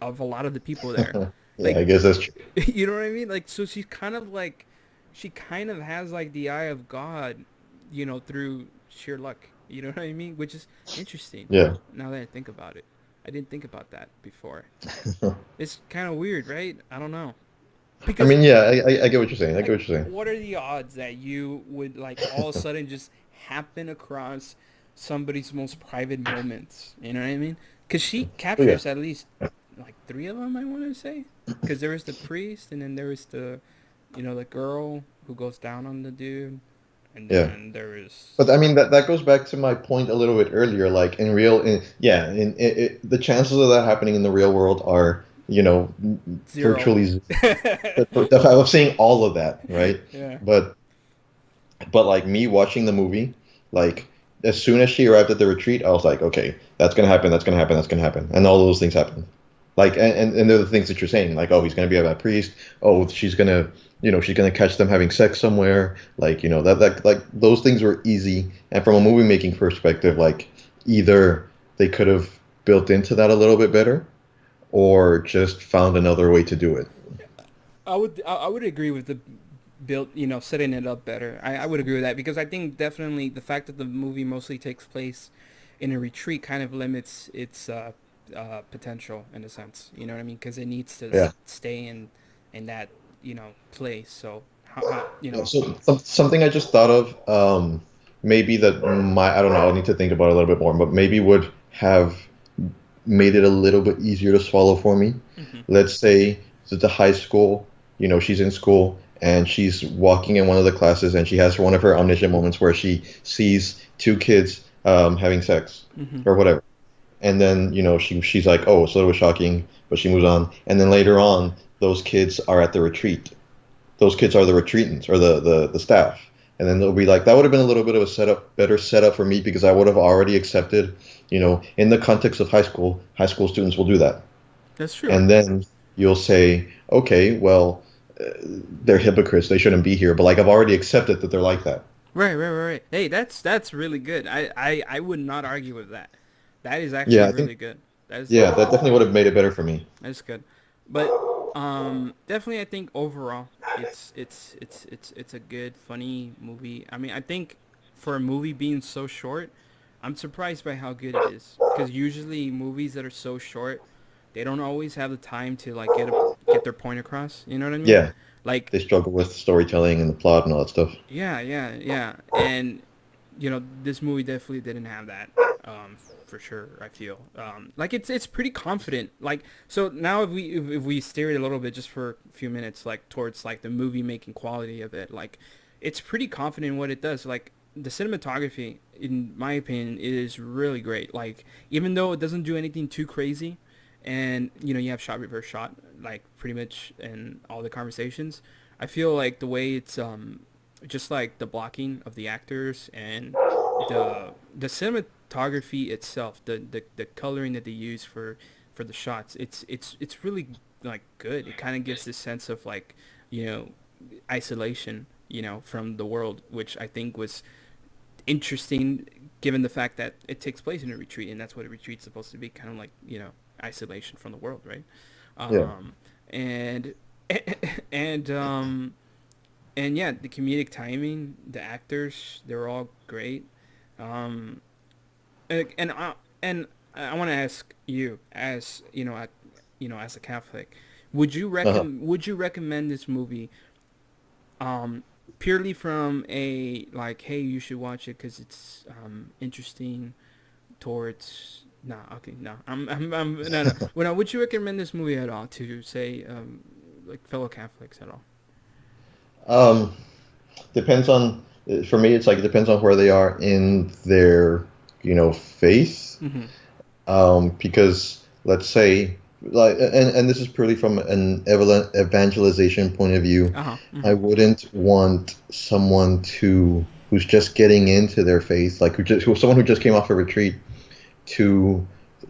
a lot of the people there. Yeah, Like, I guess that's true. you know what I mean? Like, so she's kind of like, she kind of has like the eye of God, through sheer luck. You know what I mean? Which is interesting. Yeah. Now that I think about it, I didn't think about that before. It's kind of weird, right? I don't know. I Because mean, yeah, I get what you're saying. I get like, what you're saying. what are the odds that you would like all of a sudden just happen across somebody's most private moments? You know what I mean? Because she But yeah, captures at least like three of them. I want to say, because there was the priest, and then there was the girl who goes down on the dude, and yeah. then there is But I mean that goes back to my point a little bit earlier. Like yeah, the chances of that happening in the real world are, zero. virtually I was saying all of that, right? Yeah. But like me watching the movie, like as soon as she arrived at the retreat, I was like, okay, that's gonna happen, that's gonna happen, that's gonna happen, and all those things happen. Like, and they're the things that you're saying, like, oh, he's gonna be a bad priest. Oh, she's gonna catch them having sex somewhere. Like, that like those things were easy. And from a movie making perspective, like either they could have built into that a little bit better, or just found another way to do it. I would agree with the build, setting it up better. I would agree with that because I think definitely the fact that the movie mostly takes place in a retreat kind of limits its potential in a sense. You know what I mean? Because it needs to Yeah. stay in that place. So how Yeah, so something I just thought of, maybe that I don't know, I'll need to think about it a little bit more, but maybe would have made it a little bit easier to swallow for me. hmm Let's say it's a high school, she's in school and she's walking in one of the classes and she has one of her omniscient moments where she sees two kids having sex hmm or whatever. And then, she's like, oh, so it was shocking, but she moves on. And then later on, those kids are at the retreat. Those kids are the retreatants or the staff. And then they'll be like, that would have been a little bit of a better setup for me because I would have already accepted, in the context of high school students will do that. That's true. And then you'll say, okay, well, they're hypocrites. They shouldn't be here. But like, I've already accepted that they're like that. Right. Hey, that's really good. I would not argue with that. That is Yeah, actually I think, really good. That is yeah, that that's definitely good. would have made it better for me. That's good. But definitely I think overall it's a good funny movie. I mean, I think for a movie being so short, I'm surprised by how good it is because usually movies that are so short, they don't always have the time to like get their point across, you know what I mean? Yeah, Like they struggle with storytelling and the plot and all that stuff. yeah. And this movie definitely didn't have that. For sure, I feel like it's pretty confident. Like so now, if we steer it a little bit just for a few minutes, like towards like the movie making quality of it, like it's pretty confident in what it does. Like the cinematography, in my opinion, is really great. Like even though it doesn't do anything too crazy, and you have shot reverse shot like pretty much in all the conversations. I feel like the way it's just like the blocking of the actors and the cinematography itself, the coloring that they use for the shots, it's really like good. It kind of gives this sense of like you know isolation, from the world, which I think was interesting given the fact that it takes place in a retreat, and that's what a retreat's supposed to be, kind of like isolation from the world, right? Yeah. Um, and and and yeah, the comedic timing, the actors, they're all great. Um, and and I want to ask you, as as a Catholic, Uh-huh. would you recommend this movie, um, purely from a like, hey, you should watch it because it's interesting, towards nah, okay, no, I'm no. Would you recommend this movie at all to say like fellow Catholics at all? Um, depends on, for me, it's like it depends on where they are in their, faith. Mm-hmm. Because let's say like, and this is purely from an evangelization point of view. Uh-huh. I wouldn't want someone to who's just getting into their faith, like someone who just came off a retreat, to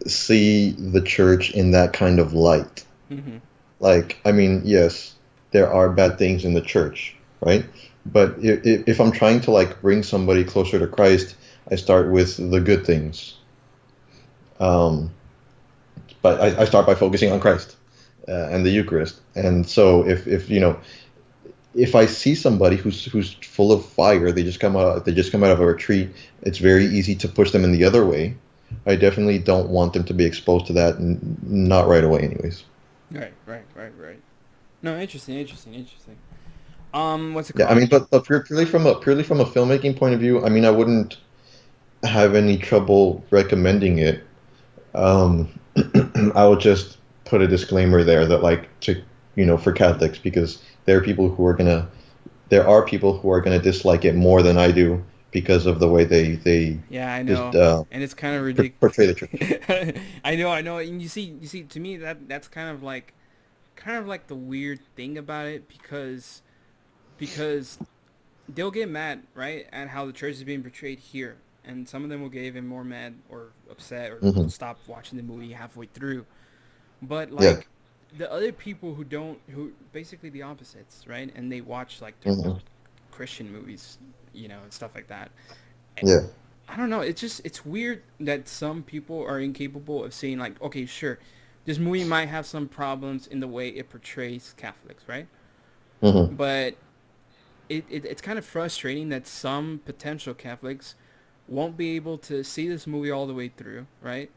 see the church in that kind of light. Mm-hmm. Like, I mean, yes, there are bad things in the church, right? But if I'm trying to like bring somebody closer to Christ, I start with the good things. Um, but I start by focusing on Christ and the Eucharist. And so if you know if I see somebody who's full of fire, they just come out of a retreat, it's very easy to push them in the other way. I definitely don't want them to be exposed to that, not right away, anyways. Right, right, right, right. No, interesting, interesting, interesting. What's it Yeah, I called? mean, but purely from a filmmaking point of view, I mean, I wouldn't have any trouble recommending it. Um, I would just put a disclaimer there that like to for Catholics because there are people who are gonna there are people who are gonna dislike it more than I do because of the way they Yeah, I just know, and it's kind of portray ridiculous. the church. I know, and you see, to me that's kind of like the weird thing about it because they'll get mad, right, at how the church is being portrayed here, and some of them will get even more mad or upset or Hmm. stop watching the movie halfway through. But Yeah. like the other people who don't, who basically the opposites, right, and they watch like Hmm. Christian movies, and stuff like that. Yeah. I don't know. It's weird that some people are incapable of saying like, okay, sure, this movie might have some problems in the way it portrays Catholics, right? Hmm. But it's kind of frustrating that some potential Catholics won't be able to see this movie all the way through, right?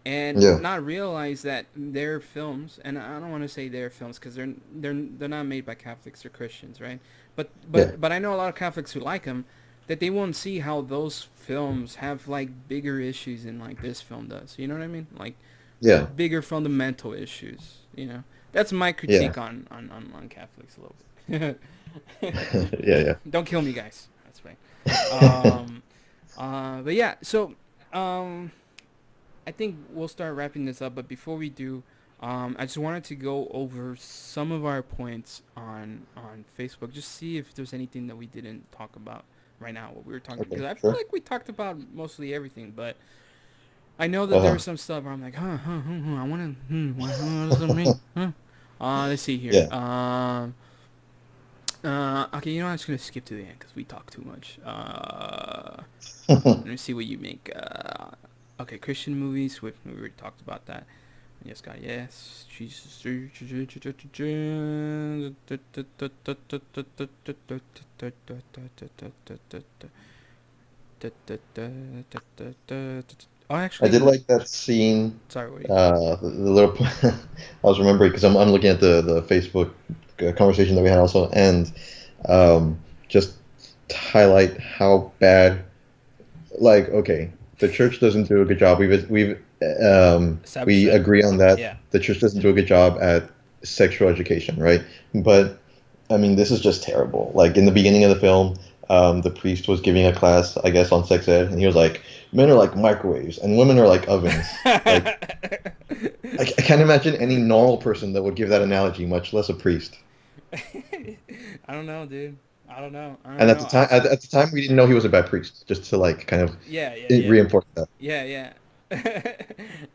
And Yeah. not realize that their films, and I don't want to say their films because they're not made by Catholics or Christians, right? Yeah. But I know a lot of Catholics who like them, that they won't see how those films have like bigger issues than like this film does. You know what I mean? Like Yeah. bigger fundamental issues. That's my Yeah. critique on Catholics a little bit. Yeah. Yeah. Don't kill me, guys. That's right. Um, but yeah, so um, I think we'll start wrapping this up. But before we do, I just wanted to go over some of our points on Facebook, just see if there's anything that we didn't talk about right now. What we were talking, Okay. because I feel Sure. like we talked about mostly everything, but I know that there was Uh-huh. some stuff where I'm like, I want to, what does it mean? Huh? Let's see here. Yeah. Okay, I'm just gonna skip to the end because we talk too much. Let me see what you make. Okay, Christian movies. We already talked about that. Yes, God, yes. Jesus. Oh, I actually, did like that scene. sorry. What do you think? The little I was remembering because I'm looking at the Facebook conversation that we had also, and just to highlight how bad. Like, okay, the church doesn't do a good job. Establish We that. agree on that. Yeah. The church doesn't do a good job at sexual education, right? But I mean, this is just terrible. Like in the beginning of the film, the priest was giving a class, I guess, on sex ed, and he was like, "Men are like microwaves, and women are like ovens." Like, I can't imagine any normal person that would give that analogy, much less a priest. I don't know, dude. I And don't know. I at the time, we didn't know he was a bad priest. Just to like kind of Yeah, yeah, yeah, reinforce that. yeah, yeah.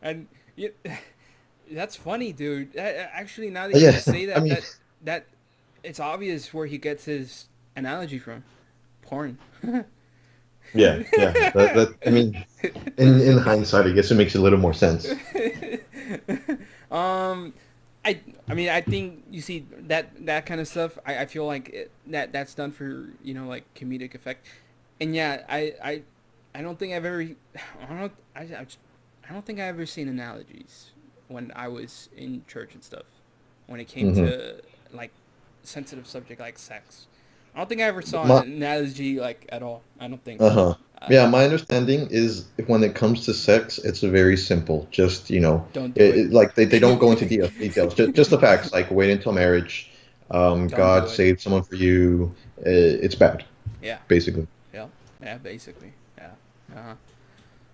And yeah, that's funny, dude. Actually, now that But you yeah, say I that, mean, that it's obvious where he gets his analogy from. Porn. yeah, yeah. I mean, in hindsight, I guess it makes a little more sense. um, I mean, I think you see that kind of stuff. I feel like that's done for like comedic effect. And yeah, I don't think I've ever. I don't. I don't think I ever seen analogies when I was in church and stuff. When it came Hmm. to like sensitive subject like sex, I don't think I ever saw an My analogy like at all. I don't think. uh-huh. Uh, Yeah, my understanding is when it comes to sex, it's very simple. Just, don't do it. like they don't go into details. Just the facts, like wait until marriage. Don't God do it. saved someone for you. It's bad, Yeah. basically. Yeah. Yeah. Basically. Yeah. Uh huh.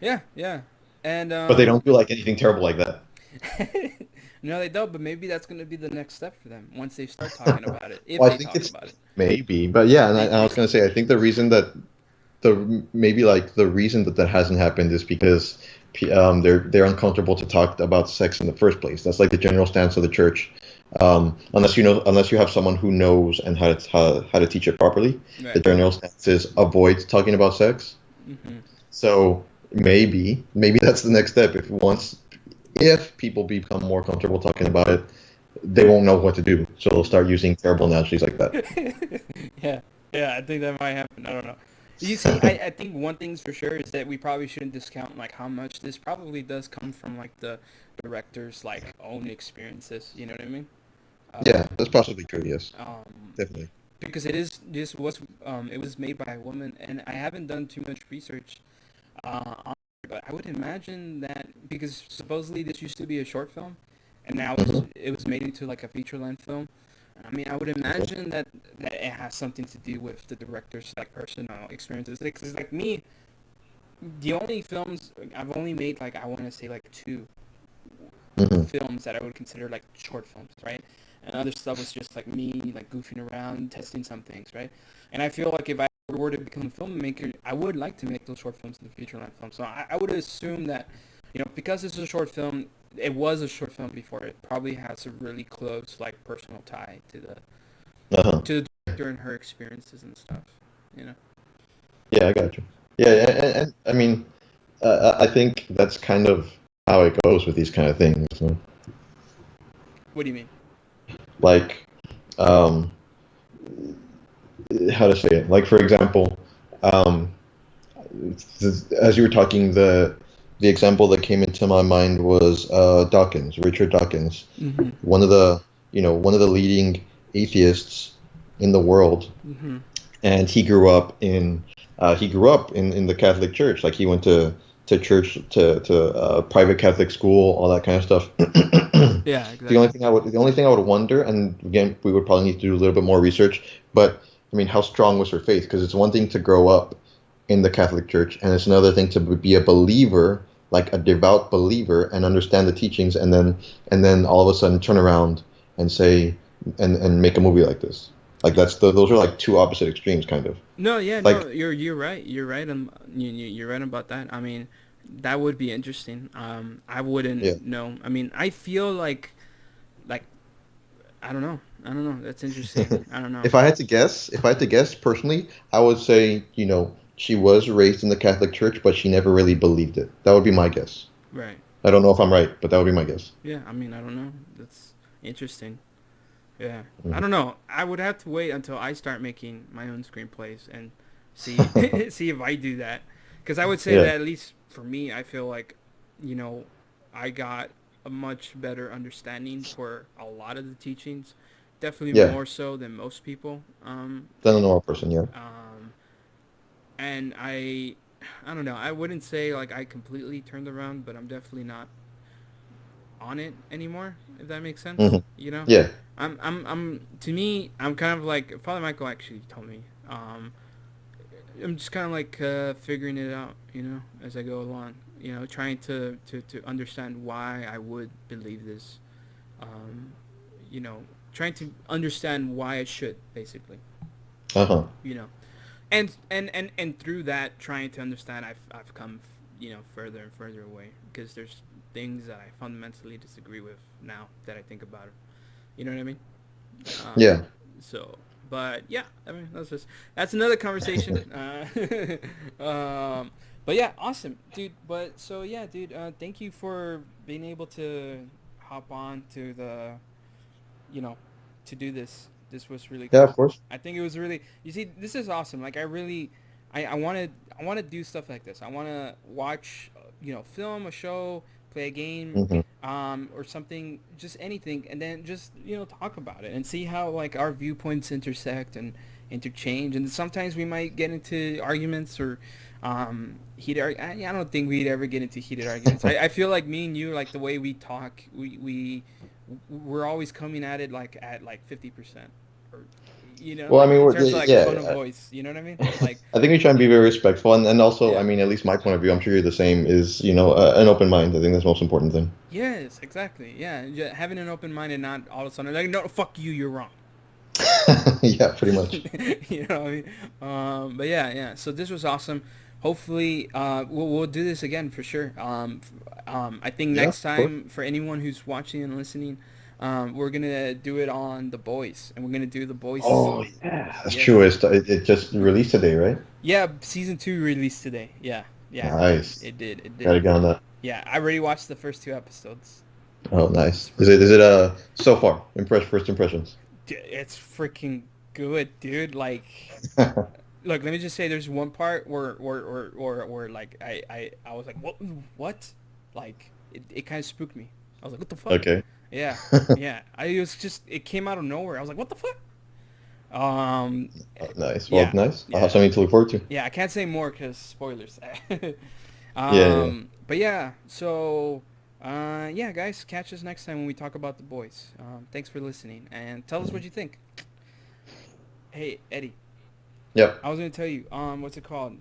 Yeah. Yeah. And But they don't do like anything terrible like that. No, they don't. But maybe that's gonna be the next step for them once they start talking about it, if Well, I they think talk it's about it. maybe, but yeah, and I They was gonna say, I think the reason that maybe like the reason that that hasn't happened is because they're uncomfortable to talk about sex in the first place. That's like the general stance of the church. Unless you have someone who knows and how to teach it properly, the right. general stance is avoid talking about sex. Mm-hmm. So maybe that's the next step. If people become more comfortable talking about it, they won't know what to do. So they'll start using terrible analogies like that. Yeah, yeah, I think that might happen. I don't know. You see, I think one thing's for sure is that we probably shouldn't discount like how much this probably does come from like the director's like own experiences. You know what I mean? Yeah, Um, that's possibly true. Yes, um, definitely. because this was it was made by a woman, and I haven't done too much research on it, but I would imagine that because supposedly this used to be a short film, and now Hmm. it was made into like a feature length film. I mean, I would Okay. imagine that it has something to do with the director's like personal experiences. Because like me, the only films I've only made like I want to say like two Hmm. films that I would consider like short films, right? And other stuff was just like me like goofing around, testing some things, right? And I feel like if I were to become a filmmaker, I would like to make those short films in the future length film. So I would assume that, because this is a short film, it was a short film before. It probably has a really close like personal tie Uh-huh. to the director and her experiences and stuff. You know. Yeah, I got you. Yeah, and I mean, I think that's kind of how it goes with these kind of things. So, What do you mean? like, um, how to say it? Like, for example, um, as you were talking, the example that came into my mind was Dawkins, Richard Dawkins, Mm-hmm. one of the one of the leading atheists in the world, Mm-hmm. and he grew up in the Catholic Church. Like he went to church to private Catholic school, all that kind of stuff. Yeah, exactly. The only thing I would wonder, and again, we would probably need to do a little bit more research, but I mean, how strong was her faith? Because it's one thing to grow up in the Catholic Church, and it's another thing to be a believer, like a devout believer, and understand the teachings, and then all of a sudden turn around and say and make a movie like this. Like those are like two opposite extremes, kind of. No, yeah, Like no, you're right. You're right. You're right about that. I mean, that would be interesting. I yeah, wouldn't know. I mean, I feel like I don't know. I don't know. That's interesting. I don't know. if I had to guess personally, I would say she was raised in the Catholic Church, but she never really believed it. That would be my guess. Right. I don't know if I'm right, but that would be my guess. Yeah. I mean, I don't know. That's interesting. Yeah. I Hmm. don't know. I would have to wait until I start making my own screenplays and see see if I do that. Because I would say Yeah, that at least for me, I feel like, you know, I got a much better understanding for a lot of the teachings. Definitely yeah. more so than most people. Then a normal person, yeah. Um, and I don't know. I wouldn't say like I completely turned around, but I'm definitely not on it anymore. If that makes sense, Hmm. you know. Yeah. I'm. To me, I'm kind of like Father Michael actually told me. I'm just kind of like figuring it out, as I go along. Trying to understand why I would believe this. Um, you know, trying to understand why I should, basically. Uh-huh. You know, and through that, trying to understand, I've come, further and further away because there's things that I fundamentally disagree with now that I think about it. You know what I mean? Um, Yeah. so, but yeah, I mean that's another conversation. But yeah, awesome, dude. But so yeah, dude. Thank you for being able to hop on to you know, to do this. This was really Yeah, of cool. course. I think it was really. You see, this is awesome. Like I really, I want to do stuff like this. I want to watch, film a show, play a game, Hmm. or something, just anything, and then just talk about it and see how like our viewpoints intersect and interchange. And sometimes we might get into arguments or heated. I don't think we'd ever get into heated arguments. I feel like me and you, like the way we talk, we're always coming at it like at like 50%, or You know, Well, I like mean, in terms of like tone of yeah. voice. You know what I mean? Like, I think we try and be very respectful, and also, I yeah. mean, at least my point of view, I'm sure you're the same, is, an open mind. I think that's the most important thing. Yes, exactly. Yeah, having an open mind and not all of a sudden like, no, fuck you, you're wrong. Yeah, pretty much. You know what I mean? But yeah, yeah. So this was awesome. Hopefully, we'll do this again for sure. I think Yeah, next of course. time for anyone who's watching and listening, we're gonna do it on The Boys, and we're gonna do The Boys. Oh, yeah. That's true. Yes. It just released today, right? Yeah, season 2 released today. Yeah, yeah. Nice. It did. It did. Gotta get on that. Yeah, I already watched the first 2 episodes. Oh, It's nice. freaking. So far, first impressions? It's freaking good, dude. Like, look, let me just say, there's one part where like I was like, what? Like, it kind of spooked me. I was like, what the fuck? Okay. Yeah, yeah. It came out of nowhere. I was like, what the fuck? Um, Nice. Well, yeah, nice. I'll have yeah, something to look forward to. yeah. I can't say more because spoilers. Yeah, yeah, But yeah, so yeah, guys, catch us next time when we talk about The Boys. Thanks for listening and tell us yeah. what you think. Hey, Eddie, Yep. I was gonna tell you, what's it called?